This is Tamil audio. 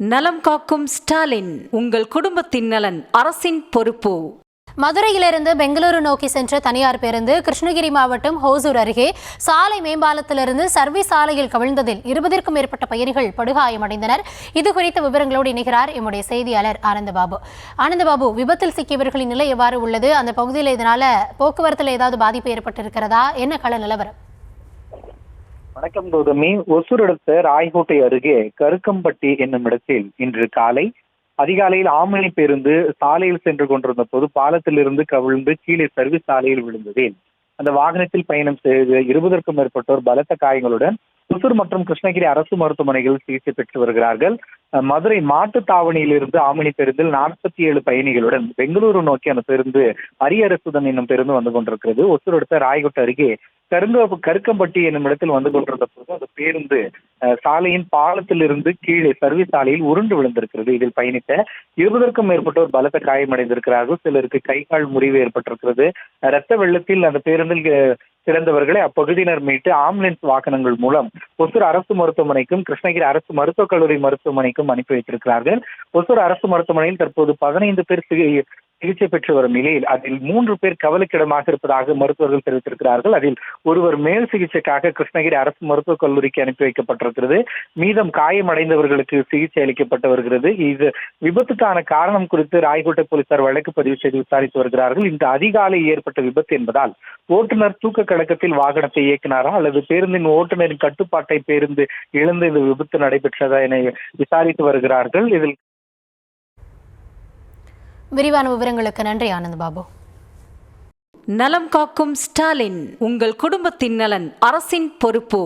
நலம் காக்கும் ஸ்டாலின், உங்கள் குடும்பத்தின் நலன் அரசின் பொறுப்பு. மதுரையிலிருந்து பெங்களூரு நோக்கி சென்ற தனியார் பேருந்து கிருஷ்ணகிரி மாவட்டம் ஹோசூர் அருகே சாலை மேம்பாலத்திலிருந்து சர்வீஸ் சாலையில் கவிழ்ந்ததில் 20க்கும் மேற்பட்ட பயணிகள் படுகாயமடைந்தனர். இது குறித்த விவரங்களோடு இணைகிறார் எம்முடைய செய்தியாளர் ஆனந்தபாபு. ஆனந்தபாபு, விபத்தில் சிக்கியவர்களின் நிலை எவ்வாறு உள்ளது? அந்த பகுதியில் இதனால போக்குவரத்தில் ஏதாவது பாதிப்பு ஏற்பட்டிருக்கிறதா? என்ன கள நிலவரம்? வணக்கம் கௌதமி. ஒசூர் அடுத்த ராய்கோட்டை அருகே கருக்கம்பட்டி என்னும் இடத்தில் இன்று காலை அதிகாலையில் ஆம்னி பேருந்து சாலையில் சென்று கொண்டிருந்த போது பாலத்திலிருந்து கவிழ்ந்து கீழே சர்வீஸ் சாலையில் விழுந்ததில் அந்த வாகனத்தில் பயணம் செய்த 20க்கும் மேற்பட்டோர் பலத்த காயங்களுடன் ஒசூர் மற்றும் கிருஷ்ணகிரி அரசு மருத்துவமனைகளில் சிகிச்சை பெற்று வருகிறார்கள். மதுரை மாட்டுத்தாவணியிலிருந்து ஆம்னி பேருந்தில் 47 பயணிகளுடன் பெங்களூரு நோக்கி அந்த பேருந்து அரியரசுதன் என்னும் பேருந்து வந்து கொண்டிருக்கிறது. ஒசூர் அடுத்த ராய்கோட்டை அருகே கருக்கம்பட்டி என்னும் இடத்தில் வந்து கொண்டிருந்த போது அந்த பேருந்து சாலையின் பாலத்திலிருந்து கீழே சர்வீஸ் சாலையில் உருண்டு விழுந்திருக்கிறது. இதில் பயணித்த 20க்கும் மேற்பட்டோர் பலத்த காயமடைந்திருக்கிறார்கள். சிலருக்கு கை கால் முறிவு ஏற்பட்டிருக்கிறது. இரத்த வெள்ளத்தில் அந்த பேருந்தில் சிறந்தவர்களை அப்பகுதியினர் மீட்டு ஆம்புலன்ஸ் வாகனங்கள் மூலம் ஒசூர் அரசு மருத்துவமனைக்கும் கிருஷ்ணகிரி அரசு மருத்துவக் கல்லூரி மருத்துவமனைக்கும் அனுப்பி வைத்திருக்கிறார்கள். ஒசூர் அரசு மருத்துவமனையில் தற்போது 15 பேர் சிகிச்சை பெற்று வரும் நிலையில் அதில் 3 பேர் கவலைக்கிடமாக இருப்பதாக மருத்துவர்கள் தெரிவித்திருக்கிறார்கள். அதில் ஒருவர் மேல் சிகிச்சைக்காக கிருஷ்ணகிரி அரசு மருத்துவக் கல்லூரிக்கு அனுப்பி வைக்கப்பட்டிருக்கிறது. மீதம் காயமடைந்தவர்களுக்கு சிகிச்சை அளிக்கப்பட்டு வருகிறது. இது விபத்துக்கான காரணம் குறித்து ராய்கோட்டை போலீசார் வழக்கு பதிவு செய்து விசாரித்து வருகிறார்கள். இந்த அதிகாலை ஏற்பட்ட விபத்து என்பதால் ஓட்டுநர் தூக்க கலக்கத்தில் வாகனத்தை இயக்கினாரா அல்லது பேருந்தின் ஓட்டுநரின் கட்டுப்பாட்டை பேருந்து இழந்து இந்த விபத்து நடைபெற்றதா என விசாரித்து வருகிறார்கள். இதில் விரிவான விவரங்களுக்கு நன்றி ஆனந்தபாபு. நலம் காக்கும் ஸ்டாலின், உங்கள் குடும்பத்தின் நலன் அரசின் பொறுப்பு.